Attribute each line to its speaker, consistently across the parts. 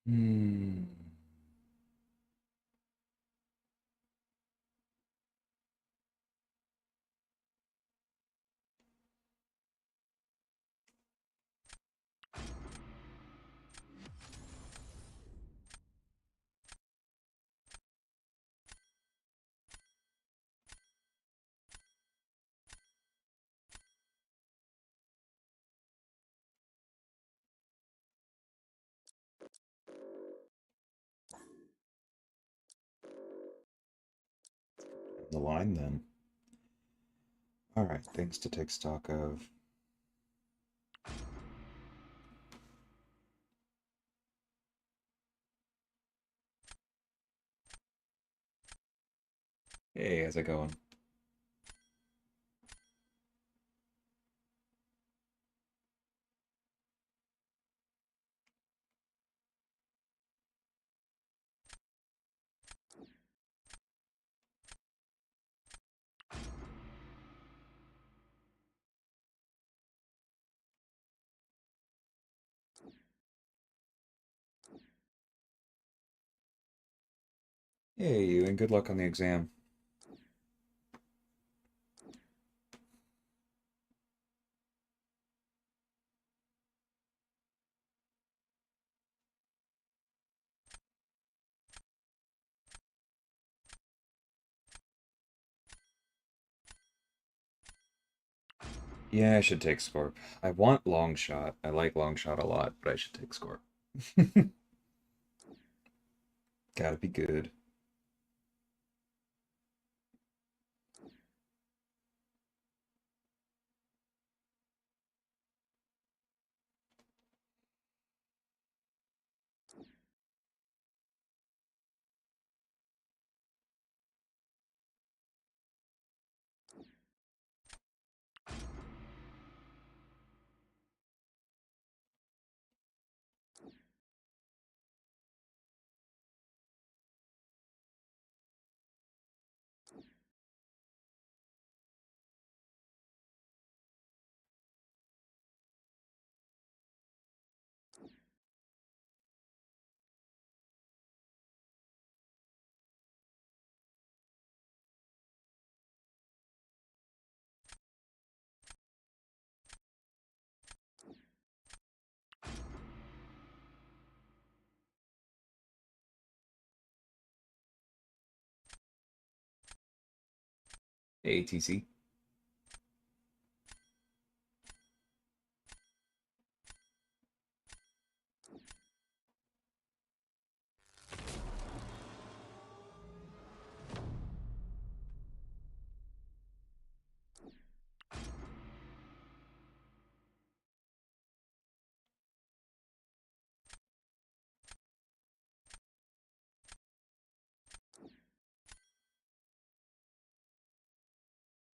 Speaker 1: Hmm. The line then. All right, things to take stock of. Hey, how's it going? Hey, you, and good luck on the exam. Yeah, I should take Scorp. I want long shot. I like long shot a lot, but I should take Scorp. Gotta be good. Hey, TC.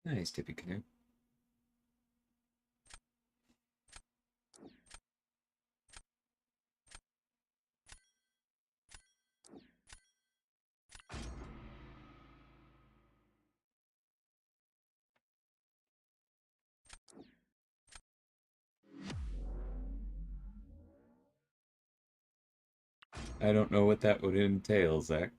Speaker 1: Nice, Tippy Canoe. I don't know what that would entail, Zach.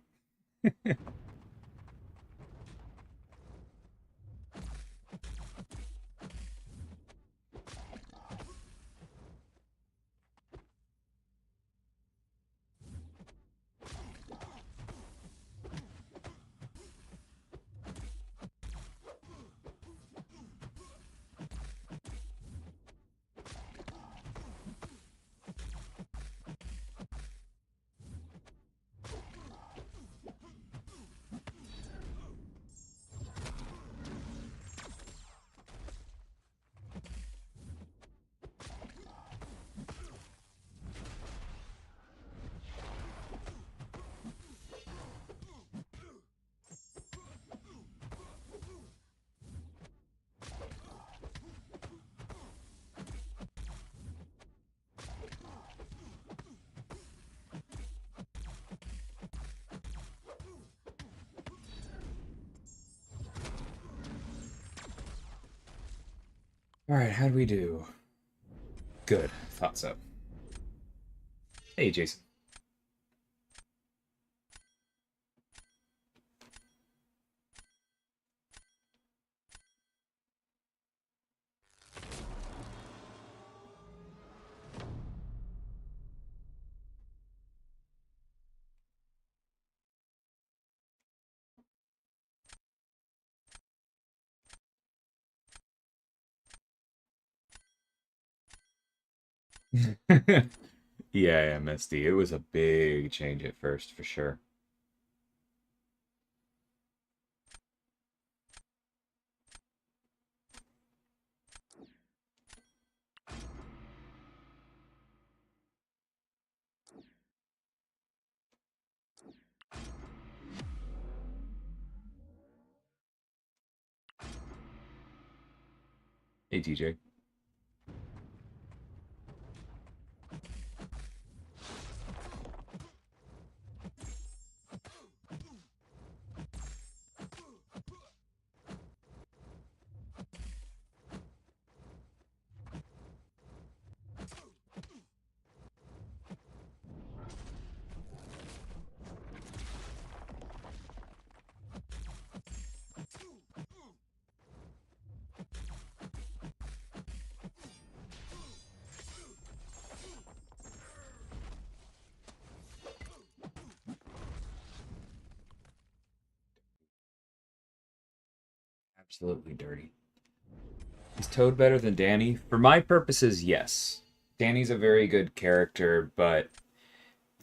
Speaker 1: All right, how'd we do? Good. Thought so. Hey, Jason. Yeah, MSD. It was a big change at first, for sure. Hey, TJ. Absolutely dirty. Is Toad better than Danny? For my purposes, yes. Danny's a very good character, but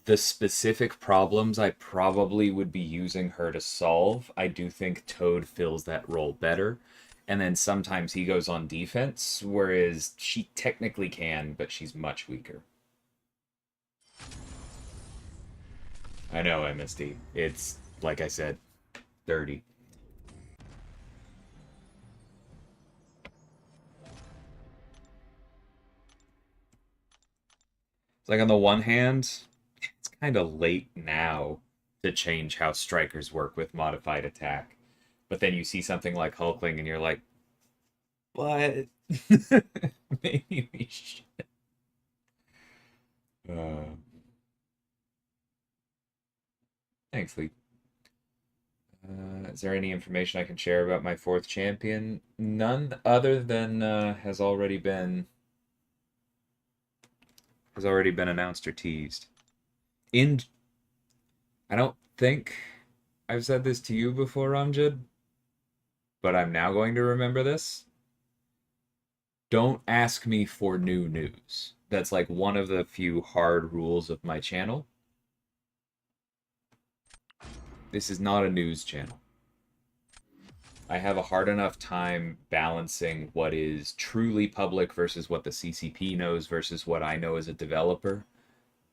Speaker 1: the specific problems I probably would be using her to solve, I do think Toad fills that role better. And then sometimes he goes on defense, whereas she technically can, but she's much weaker. I know, MSD. It's, like I said, dirty. It's like on the one hand, it's kind of late now to change how strikers work with modified attack. But then you see something like Hulkling and you're like, but maybe we should. Uh, Thanks, Lee. Is there any information I can share about my fourth champion? None other than has already been announced or teased. In I don't think I've said this to you before, Amjad, but I'm now going to remember this. Don't ask me for new news. That's like one of the few hard rules of my channel. This is not a news channel. I have a hard enough time balancing what is truly public versus what the CCP knows versus what I know as a developer.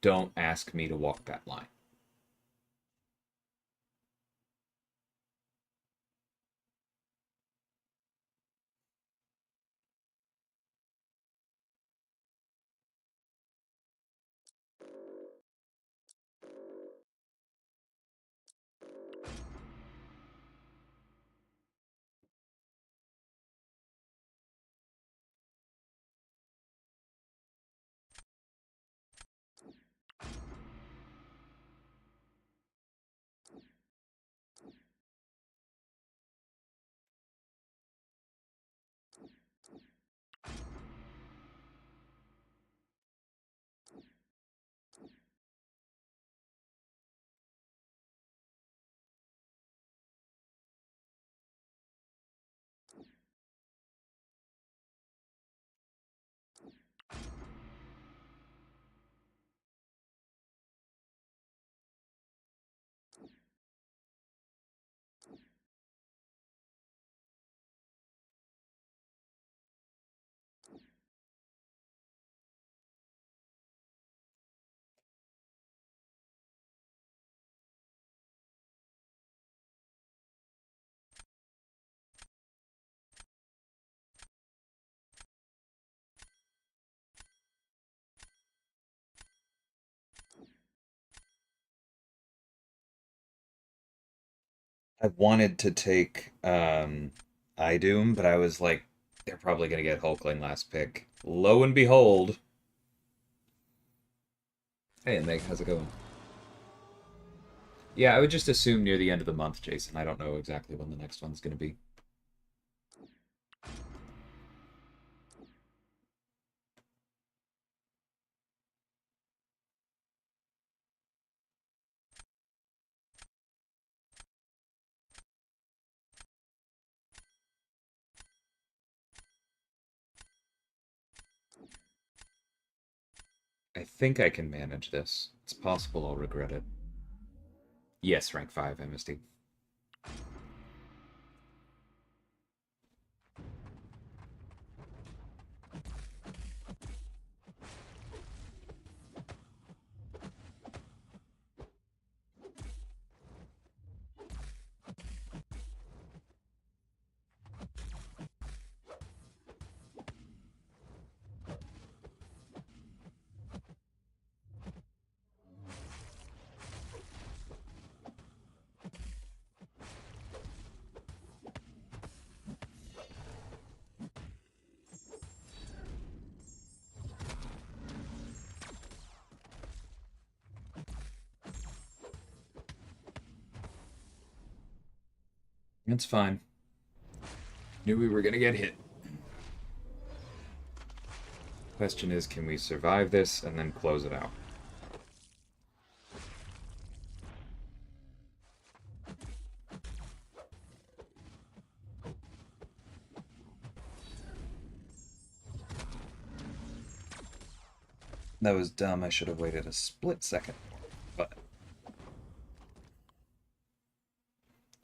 Speaker 1: Don't ask me to walk that line. I wanted to take iDoom, but I was like, they're probably gonna get Hulkling last pick. Lo and behold. Hey, Meg, how's it going? Yeah, I would just assume near the end of the month, Jason. I don't know exactly when the next one's gonna be. I think I can manage this. It's possible I'll regret it. Yes, rank 5, MSD. It's fine. Knew we were gonna get hit. Question is, can we survive this and then close it out? That was dumb. I should have waited a split second more, but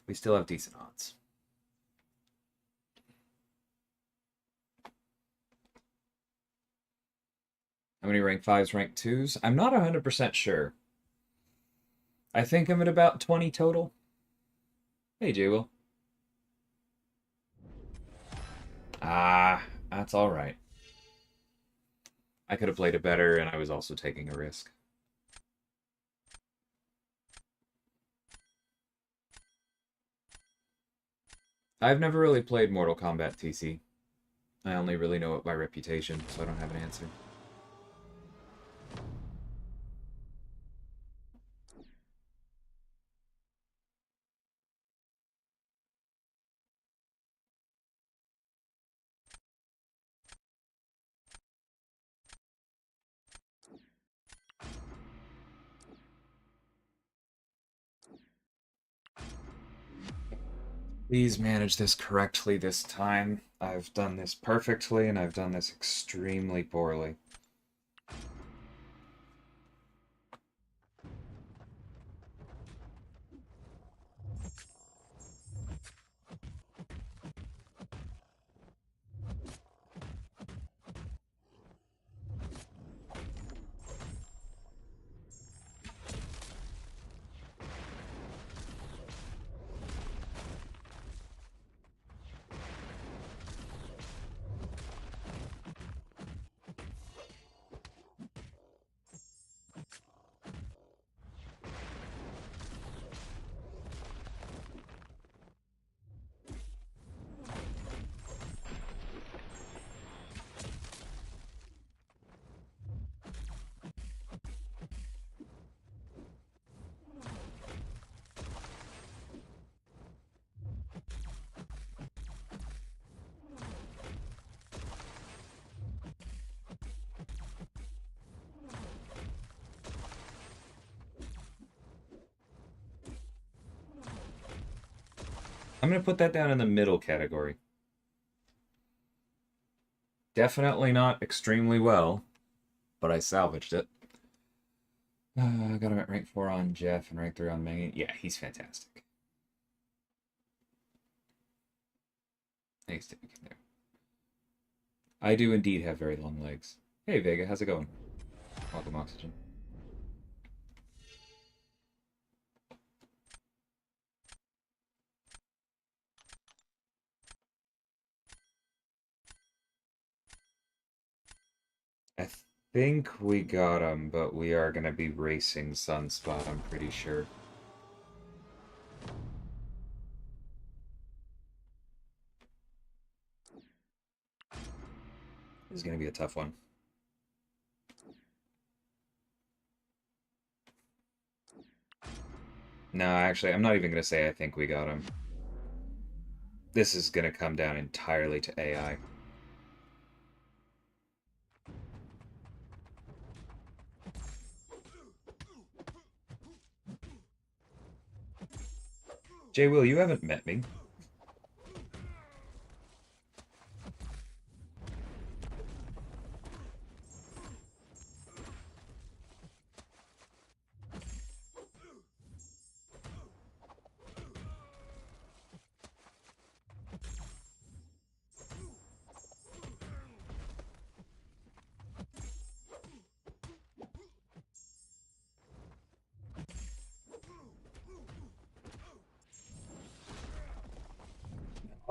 Speaker 1: we still have decent odds. How many rank 5s, rank 2s? I'm not 100% sure. I think I'm at about 20 total. Hey, J-Will. Ah, that's alright. I could have played it better, and I was also taking a risk. I've never really played Mortal Kombat TC. I only really know it by reputation, so I don't have an answer. Please manage this correctly this time. I've done this perfectly, and I've done this extremely poorly. I'm going to put that down in the middle category. Definitely not extremely well, but I salvaged it. I got him at rank 4 on Jeff and rank 3 on Megan. Yeah, he's fantastic. Thanks to there. I do indeed have very long legs. Hey, Vega, how's it going? Welcome, Oxygen. I think we got him, but we are going to be racing Sunspot, I'm pretty sure. This is going to be a tough one. No, actually, I'm not even going to say I think we got him. This is going to come down entirely to AI. Jay Will, you haven't met me.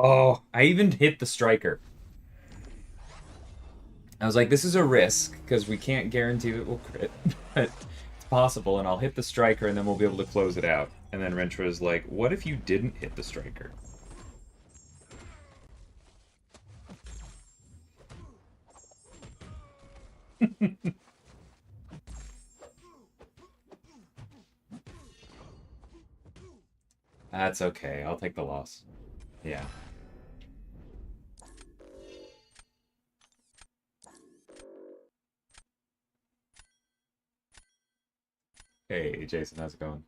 Speaker 1: Oh, I even hit the striker. I was like, this is a risk, because we can't guarantee that we'll crit. But it's possible, and I'll hit the striker, and then we'll be able to close it out. And then Rentra's like, what if you didn't hit the striker? That's okay. I'll take the loss. Yeah. Hey, Jason, how's it going?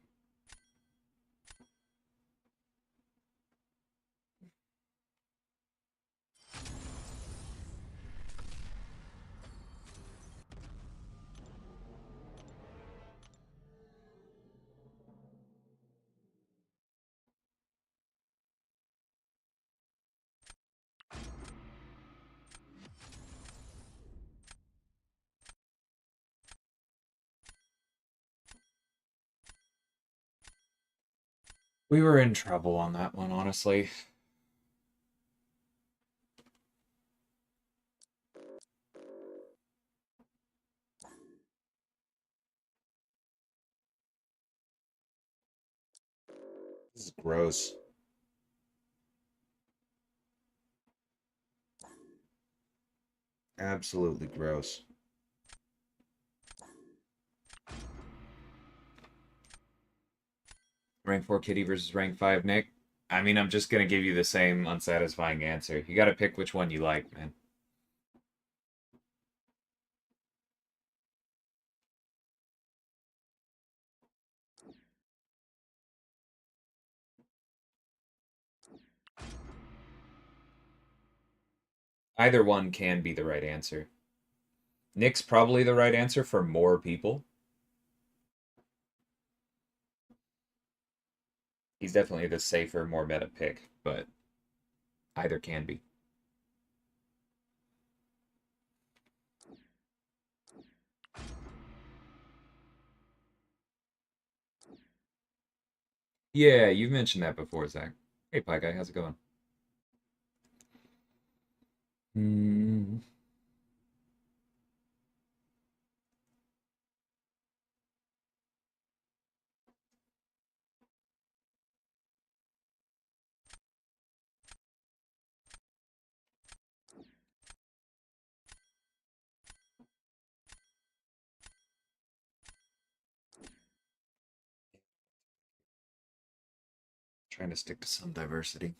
Speaker 1: We were in trouble on that one, honestly. This is gross. Absolutely gross. Rank 4 Kitty versus rank 5 Nick. I mean, I'm just gonna give you the same unsatisfying answer. You gotta pick which one you like, man. Either one can be the right answer. Nick's probably the right answer for more people. He's definitely the safer, more meta pick, but either can be. Yeah, you've mentioned that before, Zach. Hey, Pie Guy, how's it going? Hmm. Trying to stick to some diversity.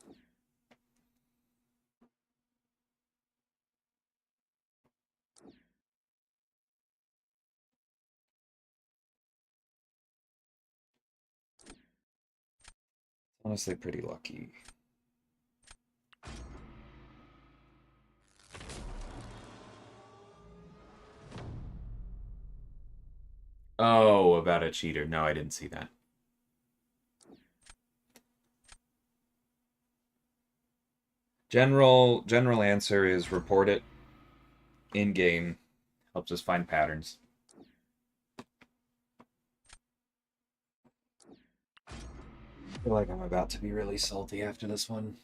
Speaker 1: Honestly, pretty lucky. Oh, about a cheater. No, I didn't see that. General answer is report it in game. Helps us find patterns. I feel like I'm about to be really salty after this one.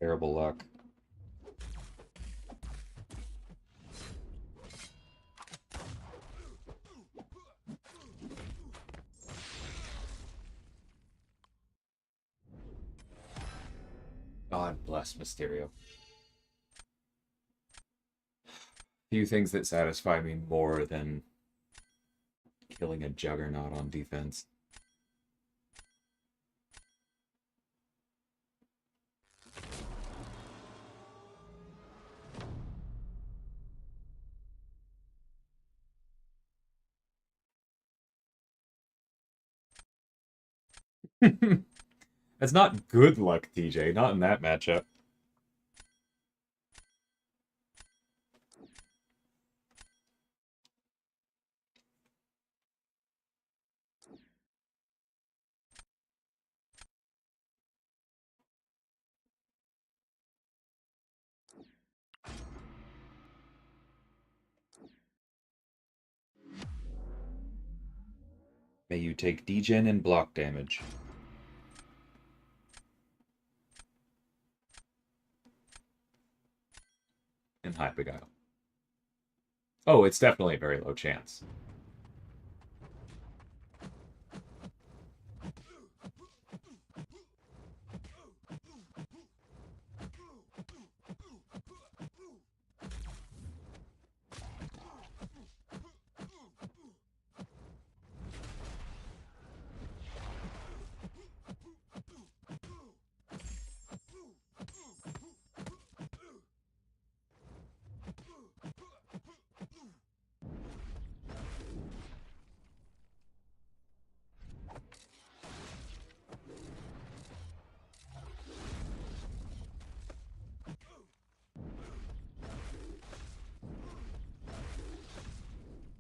Speaker 1: Terrible luck. God bless Mysterio. Few things that satisfy me more than killing a juggernaut on defense. That's not good luck, TJ. Not in that matchup. May you take degen and block damage. And high beguile. Oh, it's definitely a very low chance.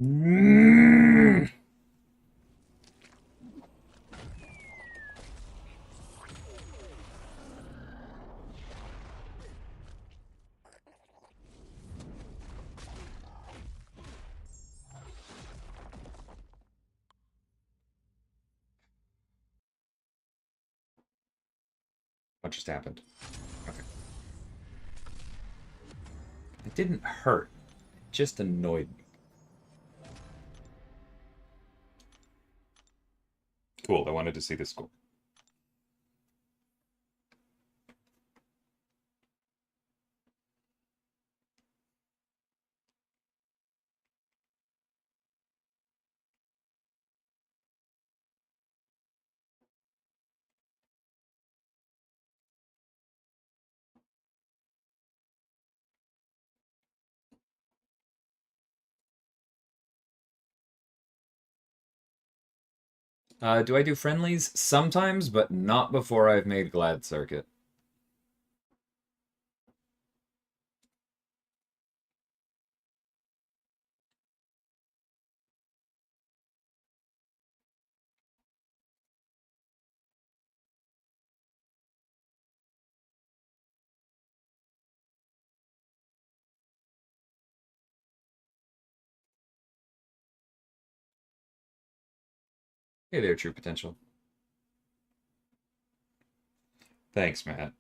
Speaker 1: Mm. What just happened? Okay. It didn't hurt. It just annoyed me. Cool, I wanted to see the score. Do I do friendlies? Sometimes, but not before I've made Glad Circuit. Hey there, True Potential. Thanks, Matt.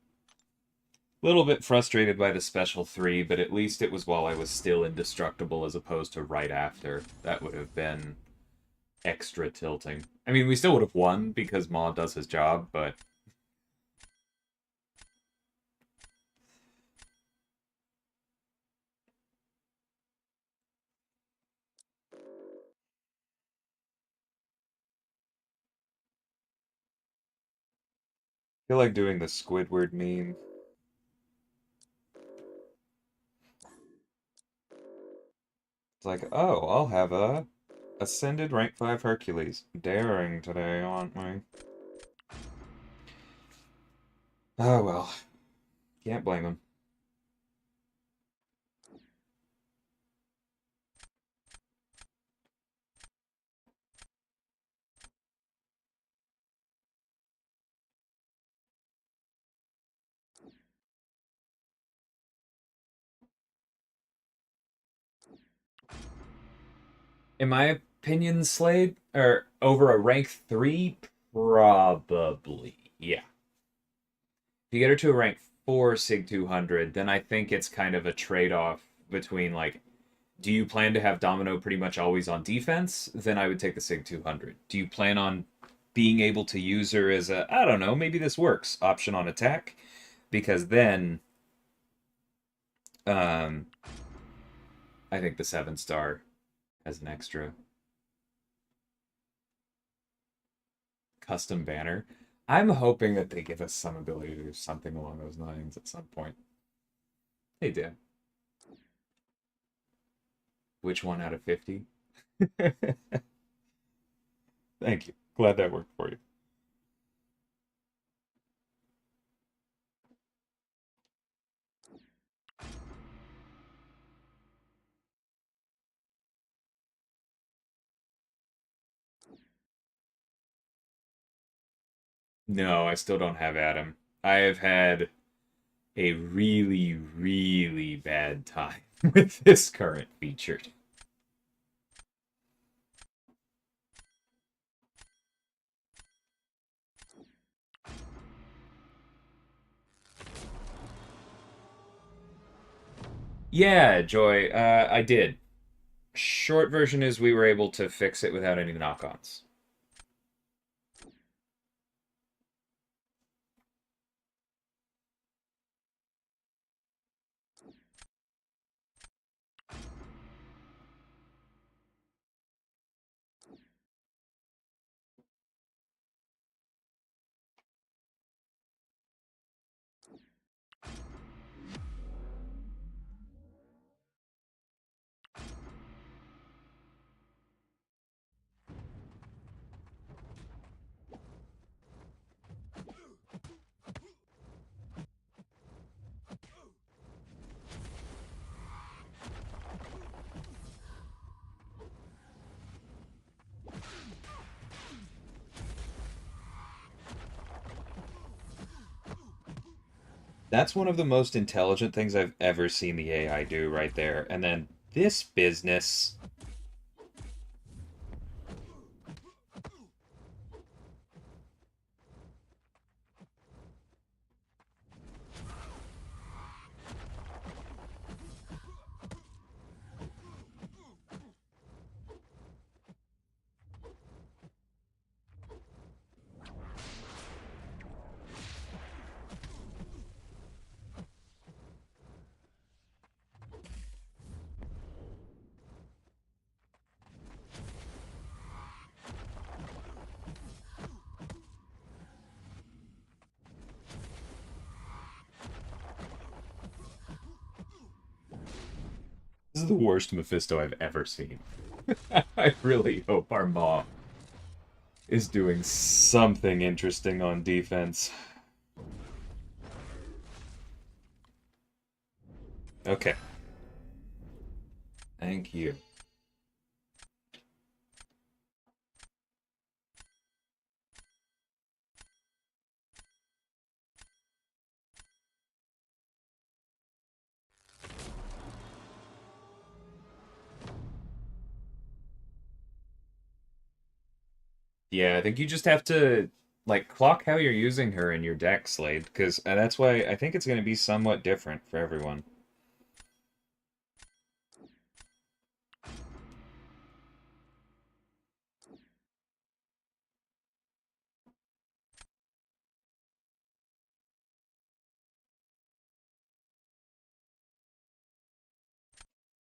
Speaker 1: Little bit frustrated by the special 3, but at least it was while I was still indestructible as opposed to right after. That would have been extra tilting. I mean, we still would have won because Maw does his job, but... I feel like doing the Squidward meme. It's like, oh, I'll have a Ascended Rank 5 Hercules. Daring today, aren't we? Oh well. Can't blame him. In my opinion, Slade, or over a rank 3, probably. Yeah. If you get her to a rank 4 Sig 200, then I think it's kind of a trade off between, like, do you plan to have Domino pretty much always on defense? Then I would take the Sig 200. Do you plan on being able to use her as a, I don't know, maybe this works, option on attack? Because then, um, I think the 7-star has an extra custom banner. I'm hoping that they give us some ability to do something along those lines at some point. Hey, Dan. Which one out of 50? Thank you. Glad that worked for you. No, I still don't have Adam. I have had a really, really bad time with this current feature. Yeah, Joy, I did. Short version is we were able to fix it without any knock-ons. That's one of the most intelligent things I've ever seen the AI do right there. And then this business. This is the worst Mephisto I've ever seen. I really hope our Maw is doing something interesting on defense. Okay. Thank you. Yeah, I think you just have to like clock how you're using her in your deck, Slade, because that's why I think it's going to be somewhat different for everyone.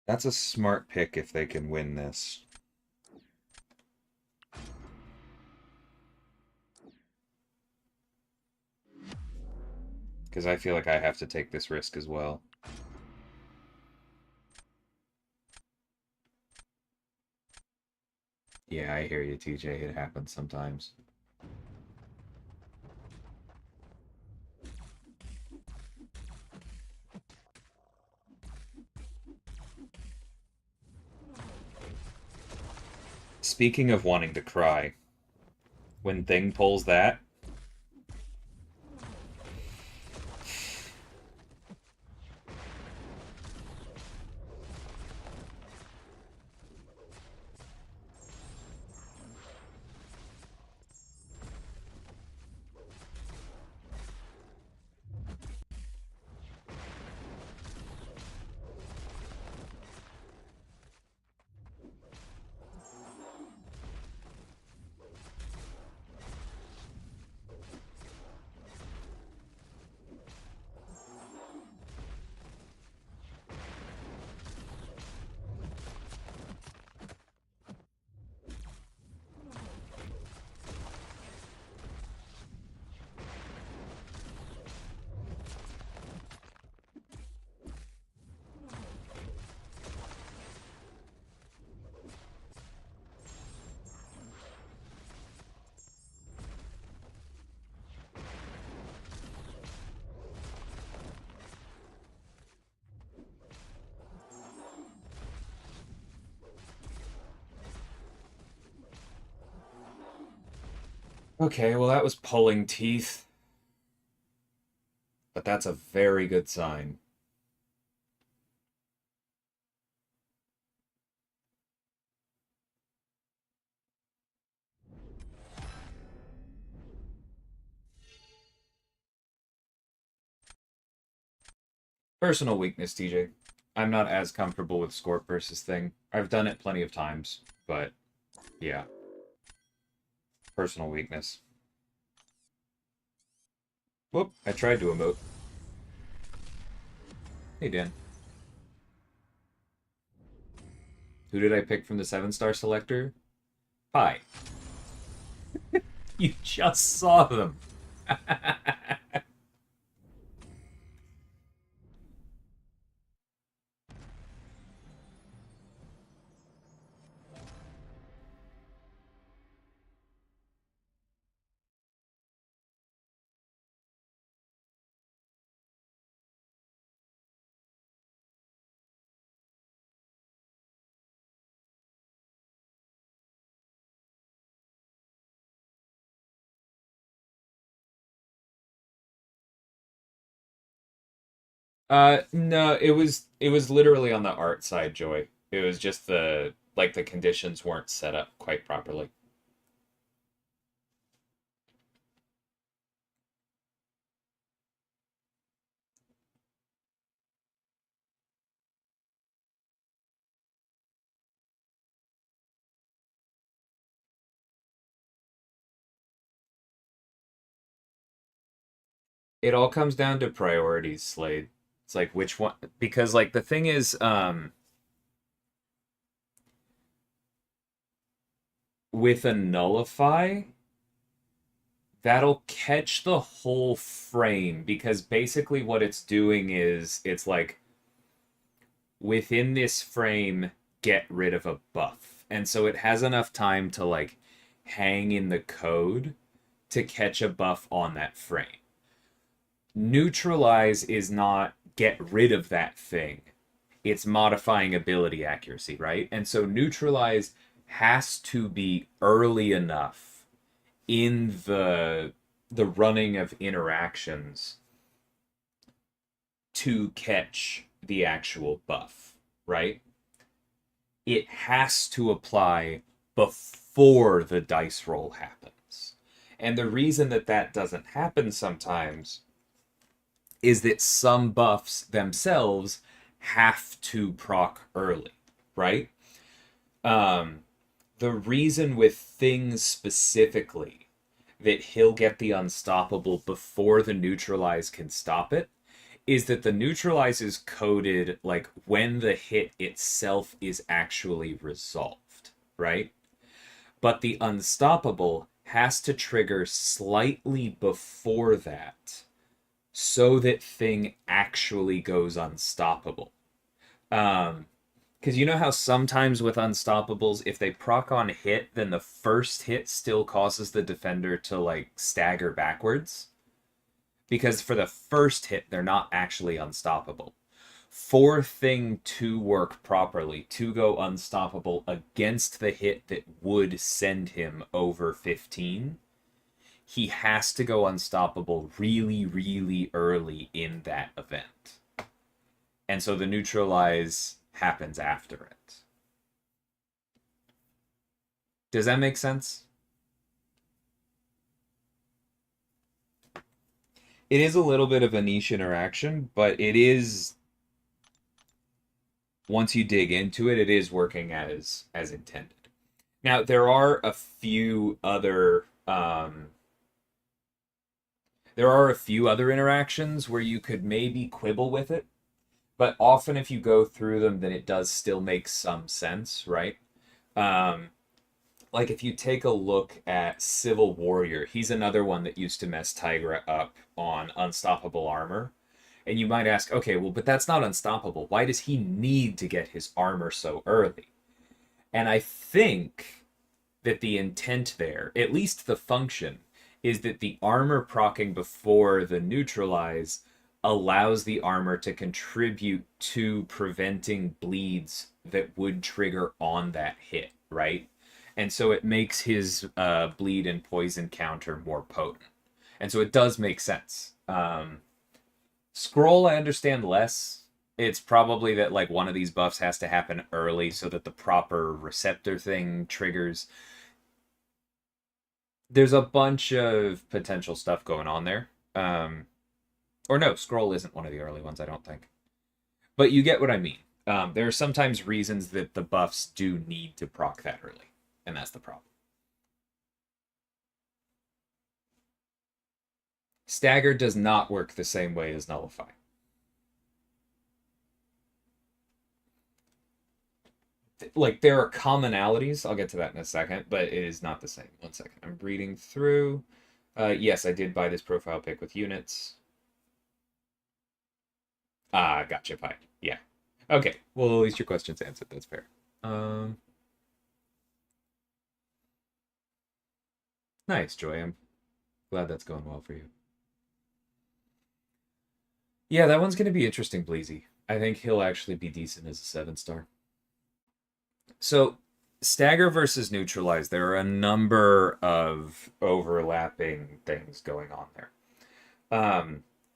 Speaker 1: That's a smart pick if they can win this. Because I feel like I have to take this risk as well. Yeah, I hear you, TJ. It happens sometimes. Speaking of wanting to cry, when Thing pulls that, Okay, well that was pulling teeth, but that's a very good sign. Personal weakness, TJ. I'm not as comfortable with Scorp versus thing. I've done it plenty of times, but yeah, personal weakness. Whoop, I tried to emote. Hey, Dan. Who did I pick from the 7-star selector? Hi. You just saw them. No, it was literally on the art side, Joy. It was just the conditions weren't set up quite properly. It all comes down to priorities, Slade. It's like which one, because like the thing is with a nullify, that'll catch the whole frame because basically what it's doing is it's like within this frame get rid of a buff. And so it has enough time to like hang in the code to catch a buff on that frame. Neutralize is not get rid of that thing. It's modifying ability accuracy, right? And so neutralize has to be early enough in the running of interactions to catch the actual buff, right? It has to apply before the dice roll happens. And the reason that that doesn't happen sometimes is that some buffs themselves have to proc early, right? Um, the reason with things specifically that he'll get the unstoppable before the neutralize can stop it is that the neutralize is coded like when the hit itself is actually resolved, right? But the unstoppable has to trigger slightly before that so that thing actually goes unstoppable. Because you know how sometimes with unstoppables, if they proc on hit, then the first hit still causes the defender to like stagger backwards? Because for the first hit, they're not actually unstoppable. For thing to work properly, to go unstoppable against the hit that would send him over 15, he has to go unstoppable really, really early in that event. And so the neutralize happens after it. Does that make sense? It is a little bit of a niche interaction, but it is, once you dig into it, it is working as intended. Now there are a few other interactions where you could maybe quibble with it, but often if you go through them, then it does still make some sense, right? Um, like if you take a look at Civil Warrior, he's another one that used to mess Tigra up on unstoppable armor. And you might ask, okay, well, but that's not unstoppable. Why does he need to get his armor so early? And I think that the intent there, at least the function, is that the armor proccing before the neutralize allows the armor to contribute to preventing bleeds that would trigger on that hit, right? and so it makes his bleed and poison counter more potent. And so it does make sense. Scroll, I understand less. It's probably that like one of these buffs has to happen early so that the proper receptor thing triggers. There's a bunch of potential stuff going on there. Or no, scroll isn't one of the early ones, I don't think. But you get what I mean. There are sometimes reasons that the buffs do need to proc that early, and that's the problem. Stagger does not work the same way as Nullify. Like, there are commonalities. I'll get to that in a second, but it is not the same. One second. I'm reading through. Yes, I did buy this profile pic with units. Ah, gotcha, Pi. Yeah. Okay. Well, at least your question's answered. That's fair. Nice, Joy. I'm glad that's going well for you. Yeah, that one's going to be interesting, Bleezy. I think he'll actually be decent as a 7-star. So, stagger versus neutralize, there are a number of overlapping things going on there.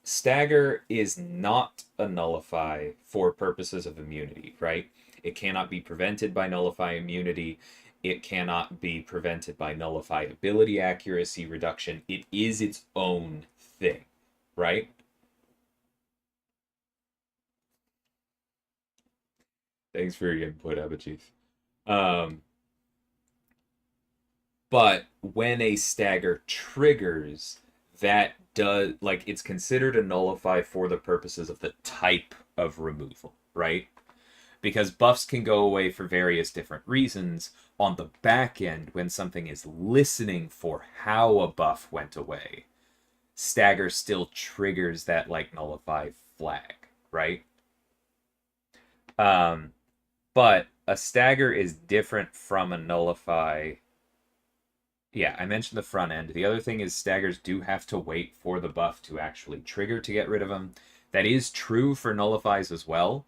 Speaker 1: Stagger is not a nullify for purposes of immunity, right? It cannot be prevented by nullify immunity. It cannot be prevented by nullify ability accuracy reduction. It is its own thing, right? Thanks for your input, Abachief. But when a stagger triggers, that does like it's considered a nullify for the purposes of the type of removal, right? Because buffs can go away for various different reasons. On the back end, when something is listening for how a buff went away, stagger still triggers that like nullify flag, right? But a stagger is different from a nullify. Yeah, I mentioned the front end. The other thing is staggers do have to wait for the buff to actually trigger to get rid of them. That is true for nullifies as well,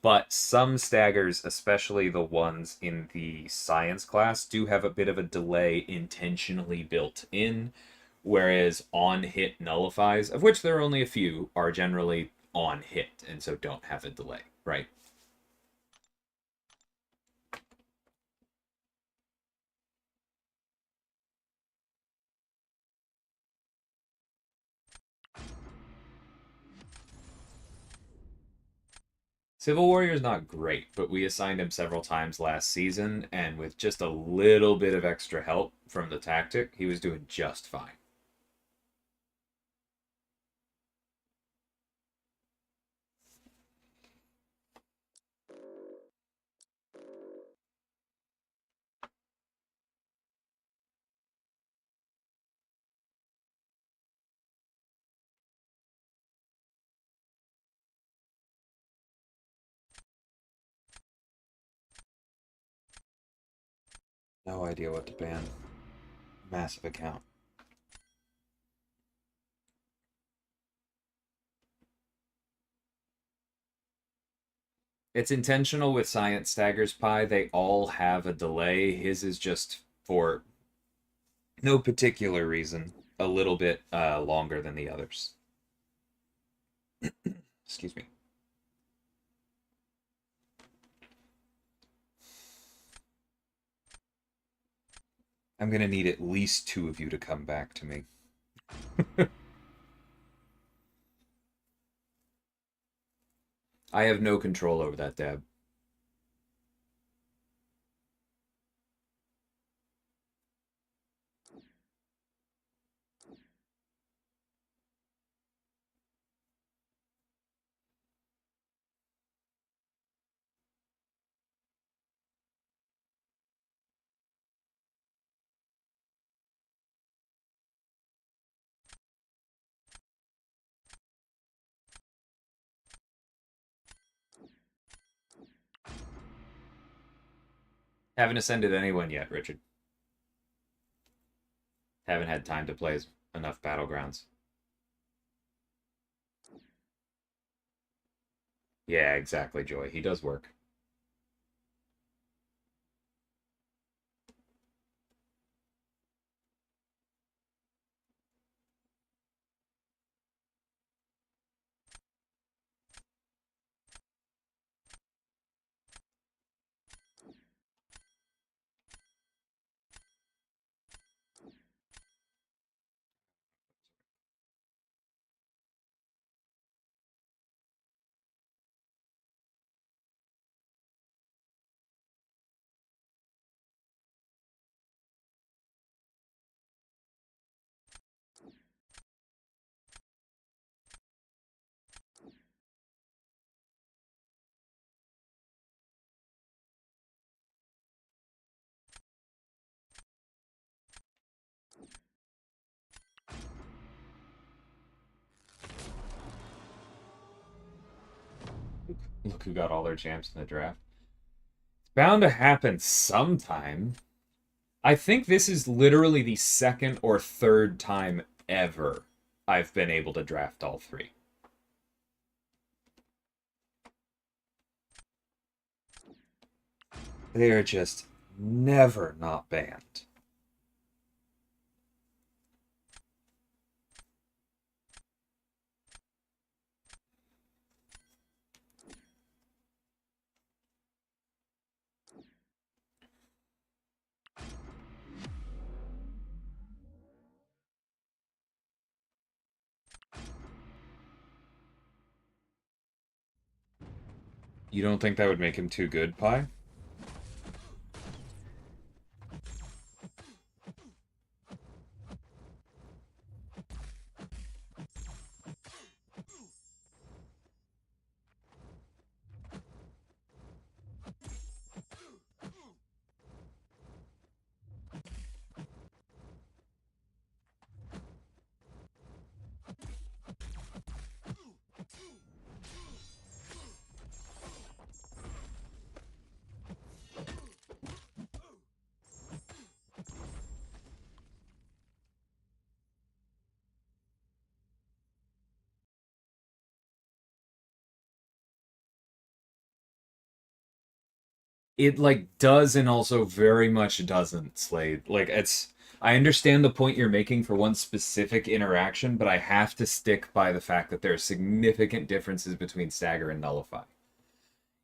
Speaker 1: but some staggers, especially the ones in the science class, do have a bit of a delay intentionally built in, whereas on-hit nullifies, of which there are only a few, are generally on-hit, and so don't have a delay, right? Civil Warrior is not great, but we assigned him several times last season, and with just a little bit of extra help from the tactic, he was doing just fine. No idea what to ban. Massive account. It's intentional with Science Staggers Pie. They all have a delay. His is just for no particular reason, a little bit longer than the others. Excuse me. I'm going to need at least 2 of you to come back to me. I have no control over that, Deb. Haven't ascended anyone yet, Richard. Haven't had time to play enough Battlegrounds. Yeah, exactly, Joy. He does work. Look who got all their champs in the draft. It's bound to happen sometime. I think this is literally the second or third time ever I've been able to draft all three. They are just never not banned. You don't think that would make him too good, Pi? It like does and also very much doesn't, Slade. Like it's I understand the point you're making for one specific interaction, but I have to stick by the fact that there are significant differences between stagger and nullify.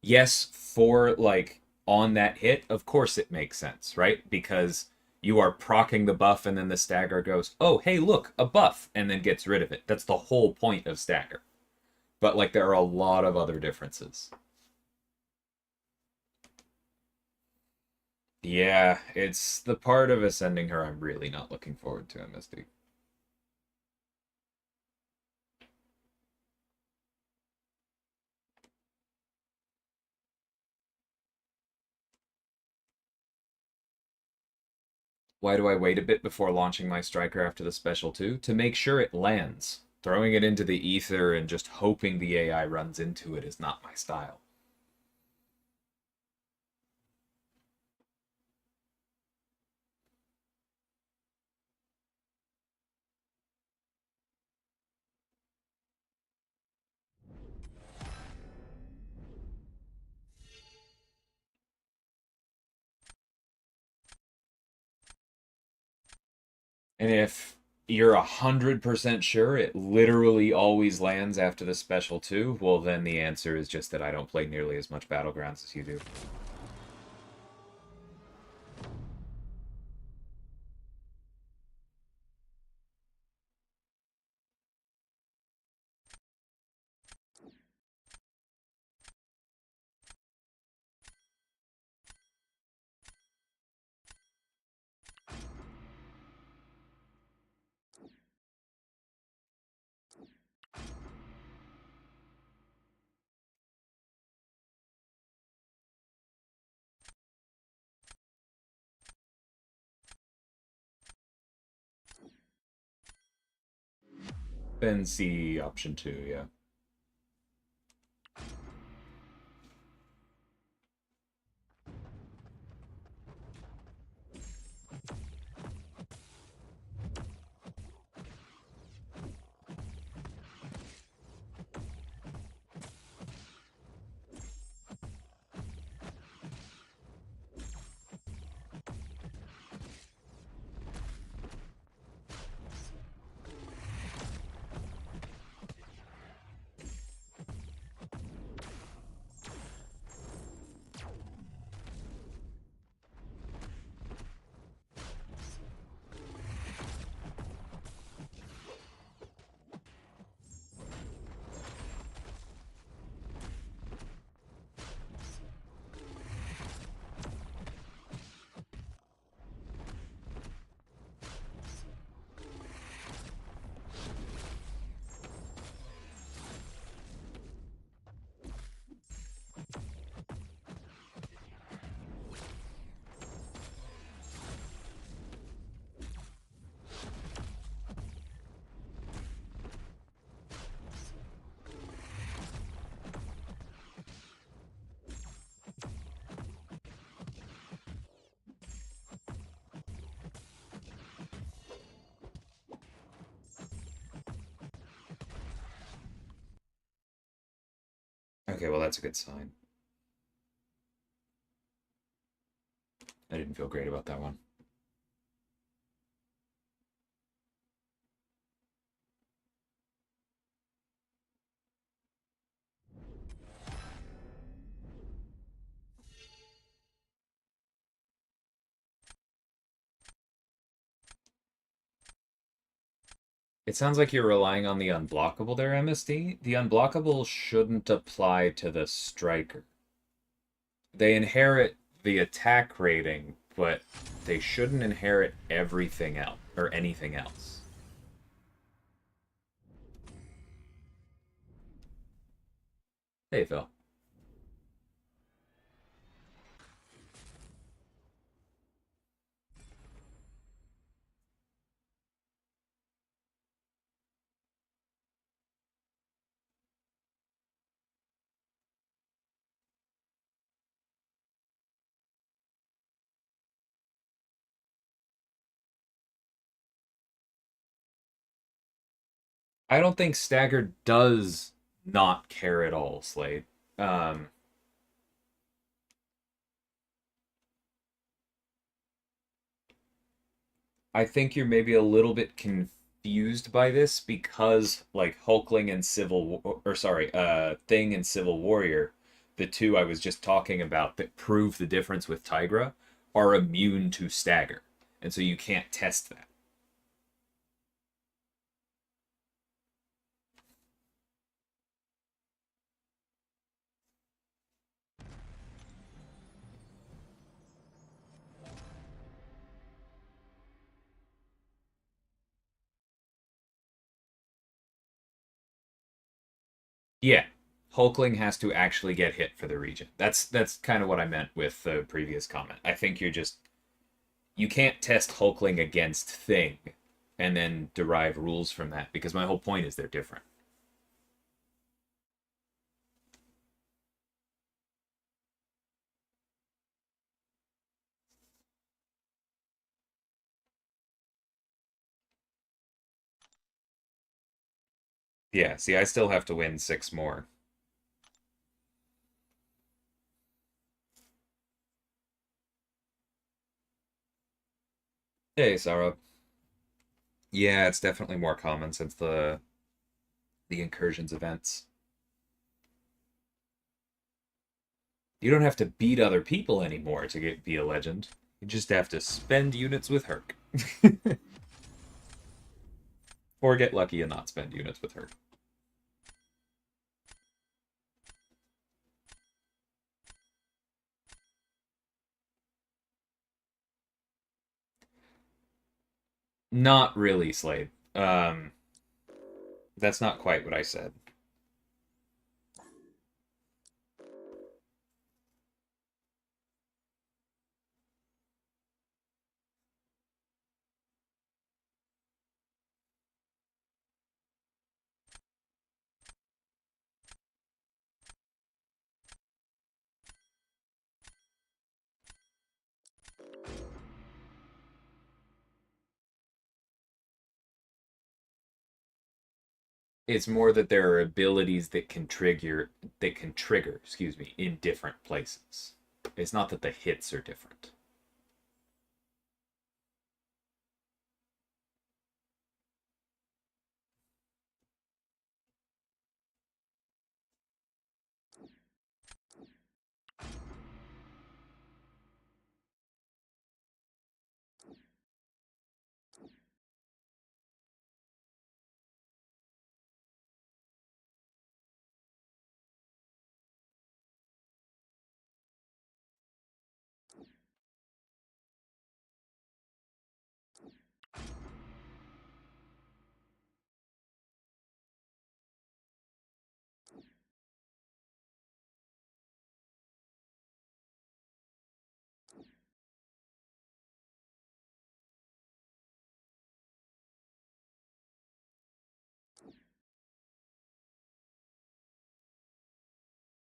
Speaker 1: Yes, for like on that hit, of course it makes sense, right? Because you are proccing the buff and then the stagger goes, "Oh, hey, look, a buff," and then gets rid of it. That's the whole point of stagger. But like there are a lot of other differences. Yeah, it's the part of ascending her I'm really not looking forward to, MSD. Why do I wait a bit before launching my striker after the special 2? To make sure it lands. Throwing it into the ether and just hoping the AI runs into it is not my style. And if you're 100% sure it literally always lands after the special 2, well, then the answer is just that I don't play nearly as much Battlegrounds as you do. Then C option 2, yeah. Okay, well, that's a good sign. I didn't feel great about that one. It sounds like you're relying on the unblockable there, MSD. The unblockable shouldn't apply to the striker. They inherit the attack rating, but they shouldn't inherit everything else or anything else. Hey, Phil. I don't think Stagger does not care at all, Slade. Um, I think you're maybe a little bit confused by this because, like, Hulkling and Thing and Civil Warrior, the two I was just talking about that prove the difference with Tigra, are immune to Stagger. And so you can't test that. Yeah. Hulkling has to actually get hit for the region. That's kind of what I meant with the previous comment. I think you can't test Hulkling against Thing and then derive rules from that because my whole point is they're different. Yeah, see, I still have to win 6 more. Hey, Sarah. Yeah, it's definitely more common since the incursions events. You don't have to beat other people anymore to be a legend. You just have to spend units with Herc. Or get lucky and not spend units with Herc. Not really, Slade. That's not quite what I said. It's more that there are abilities that can trigger, excuse me, in different places. It's not that the hits are different.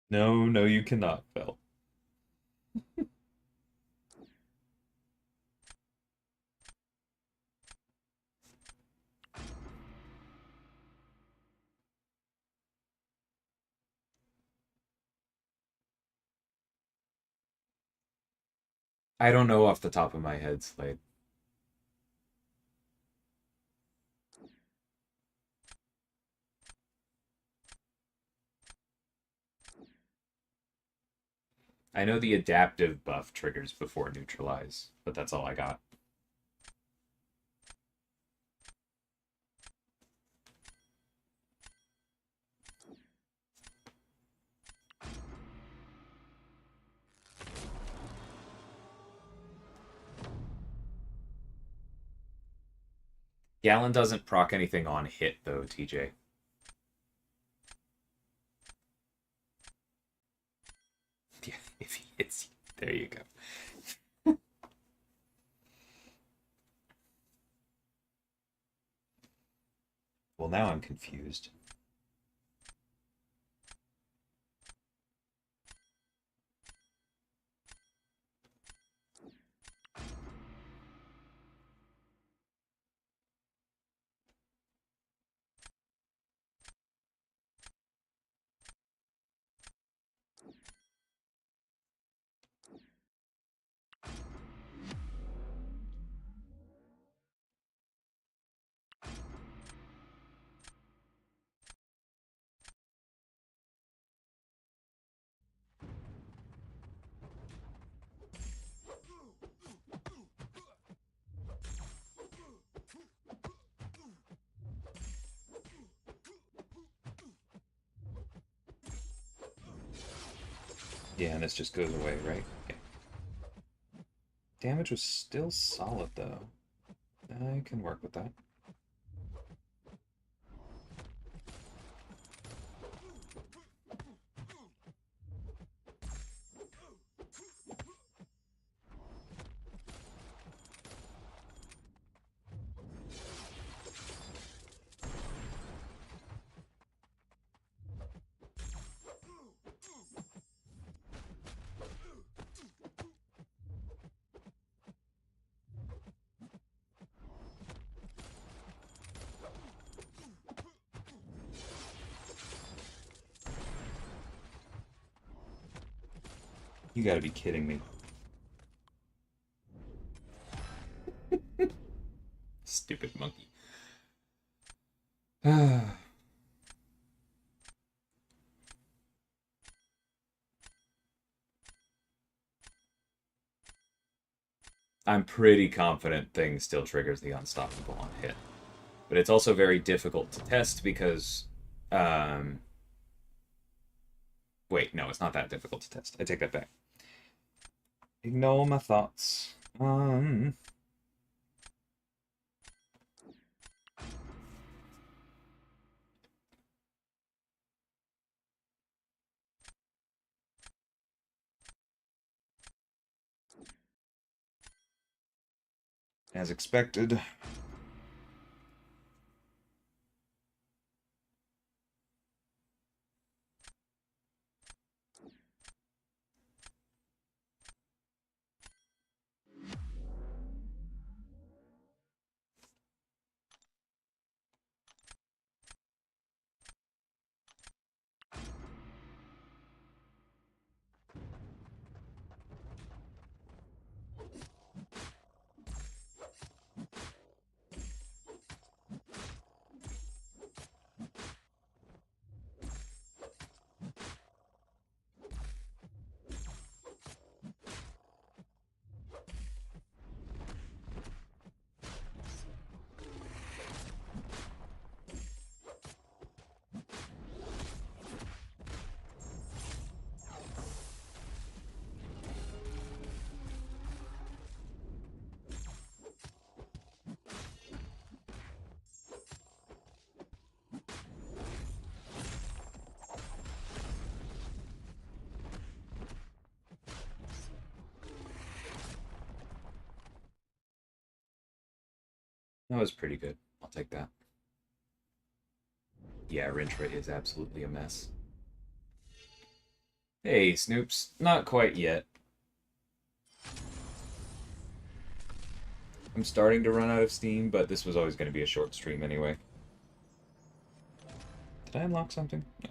Speaker 1: No, no, you cannot, Phil. I don't know off the top of my head, Slade. I know the adaptive buff triggers before neutralize, but that's all I got. Gallon doesn't proc anything on hit, though, TJ. Yeah, if he hits you. There you go. Well, now I'm confused. Yeah, and this just goes away, right? Yeah. Damage was still solid, though. I can work with that. You gotta be kidding me. Stupid monkey. I'm pretty confident thing still triggers the unstoppable on hit. But it's also very difficult to test because... Wait, no, it's not that difficult to test. I take that back. Ignore my thoughts. As expected. That was pretty good. I'll take that. Yeah, Rintra is absolutely a mess. Hey, Snoops. Not quite yet. I'm starting to run out of steam, but this was always going to be a short stream anyway. Did I unlock something? No.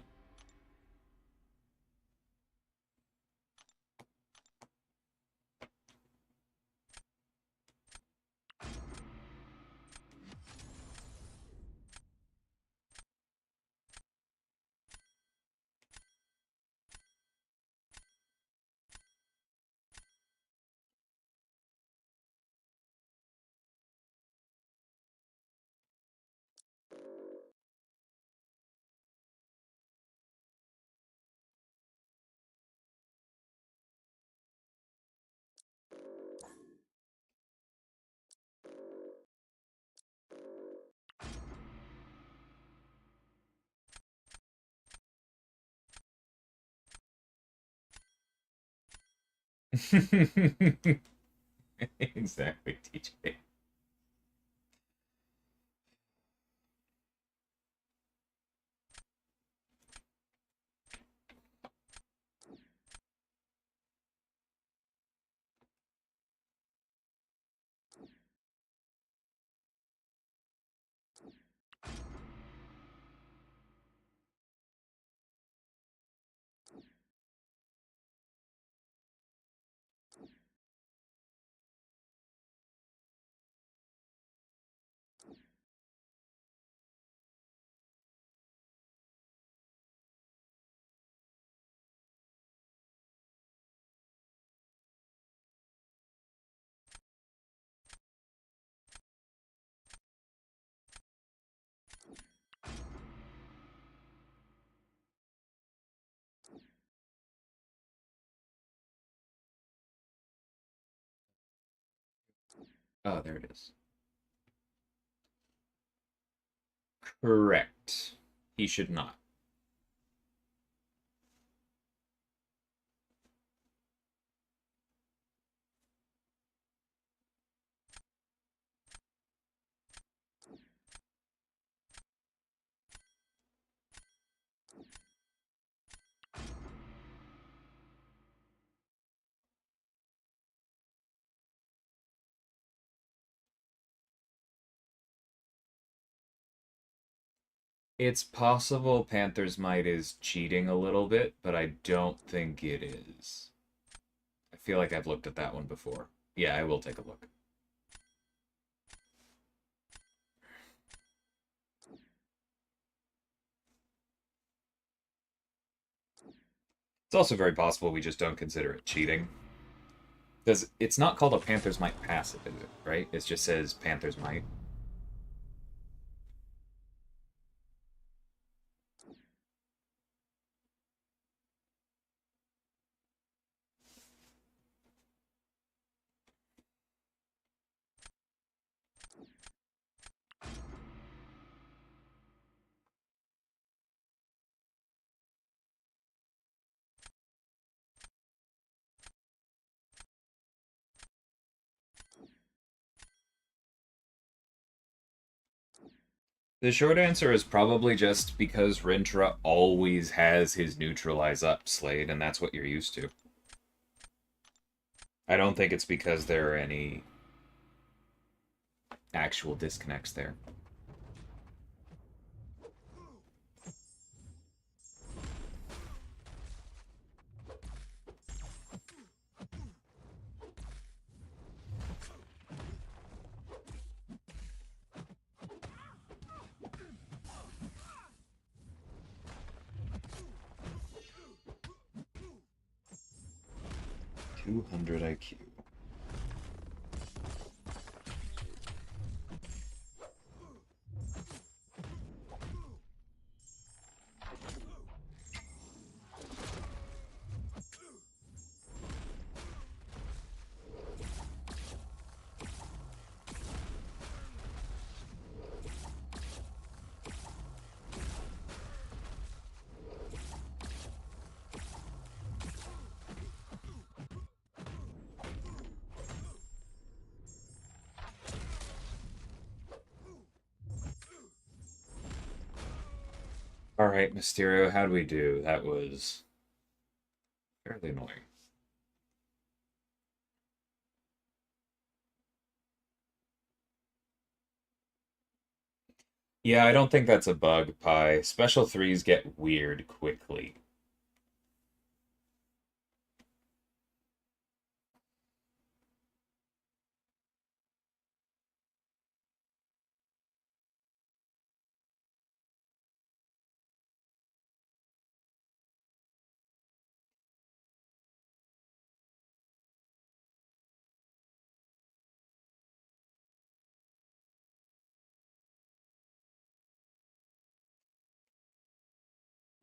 Speaker 1: Exactly, TJ. Oh, there it is. Correct. He should not. It's possible Panther's Might is cheating a little bit, but I don't think it is. I feel like I've looked at that one before. Yeah, I will take a look. It's also very possible we just don't consider it cheating. Because it's not called a Panther's Might passive, is it? Right? It just says Panther's Might. The short answer is probably just because Rintra always has his neutralize up Slade, and that's what you're used to. I don't think it's because there are any actual disconnects there. $200 IQ. All right, Mysterio, how'd we do? That was fairly annoying. Yeah, I don't think that's a bug, Pi. Special threes get weird quickly.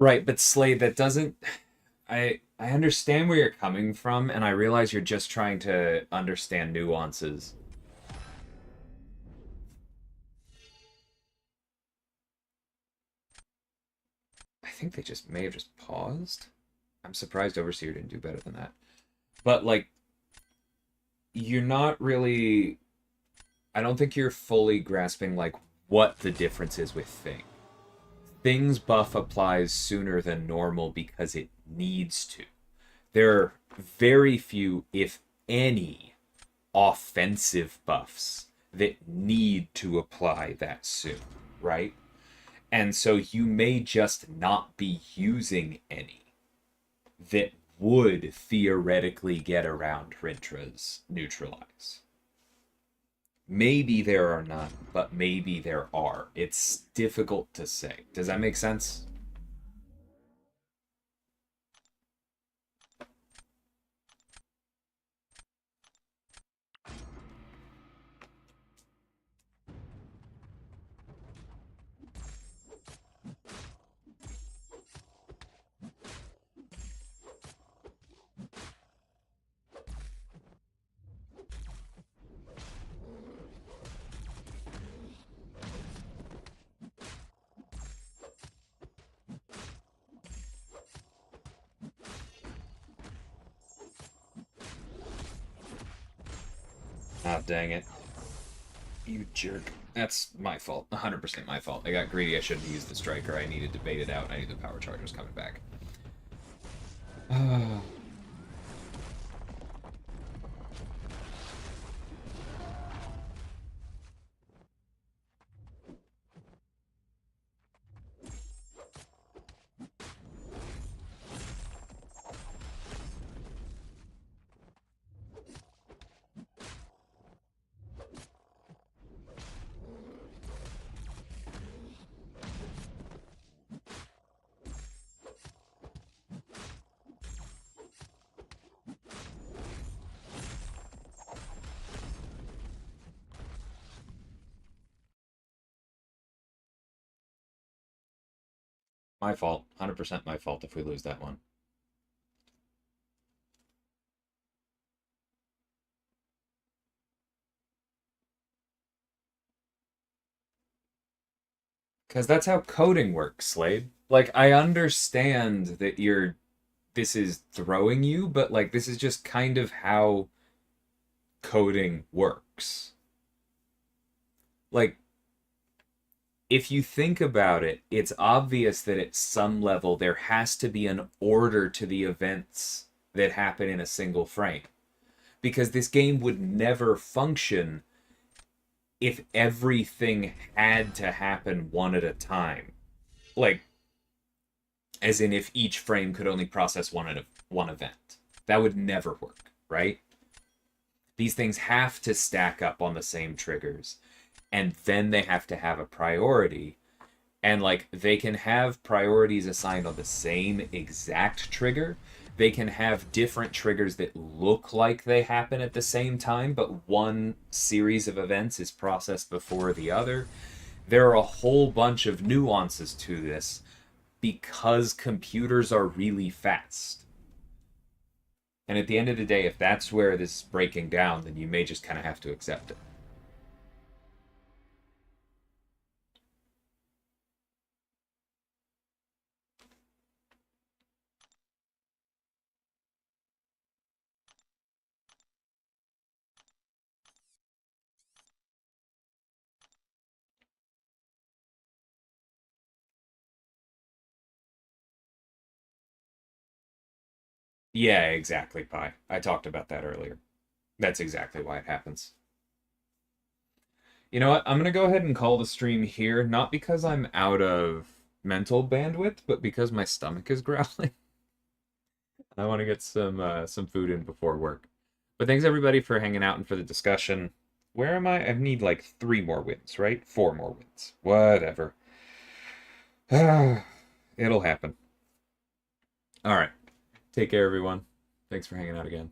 Speaker 1: Right, but Slade, that doesn't. I understand where you're coming from, and I realize you're just trying to understand nuances. I think they just may have just paused. I'm surprised Overseer didn't do better than that. But like you're not really, I don't think you're fully grasping like what the difference is with Thing. Thing's buff applies sooner than normal because it needs to. There are very few, if any, offensive buffs that need to apply that soon, right? And so you may just not be using any that would theoretically get around Rintra's neutralize. Maybe there are none, but maybe there are. It's difficult to say. Does that make sense? Ah, dang it. You jerk. That's my fault. 100% my fault. I got greedy. I shouldn't have used the striker. I needed to bait it out. I knew the power charge was coming back. My fault. 100% my fault if we lose that one. Because that's how coding works, Slade. Like, I understand that this is throwing you, but like, this is just kind of how coding works. Like, if you think about it, it's obvious that at some level there has to be an order to the events that happen in a single frame. Because this game would never function if everything had to happen one at a time. Like, as in if each frame could only process one event. That would never work, right? These things have to stack up on the same triggers, and then they have to have a priority. And like they can have priorities assigned on the same exact trigger. They can have different triggers that look like they happen at the same time, but one series of events is processed before the other. There are a whole bunch of nuances to this because computers are really fast. And at the end of the day, if that's where this is breaking down, then you may just kind of have to accept it. Yeah, exactly, Pi. I talked about that earlier. That's exactly why it happens. You know what? I'm going to go ahead and call the stream here, not because I'm out of mental bandwidth, but because my stomach is growling. I want to get some food in before work. But thanks everybody for hanging out and for the discussion. Where am I? I need like 3 more wins, right? 4 more wins. Whatever. It'll happen. All right. Take care, everyone. Thanks for hanging out again.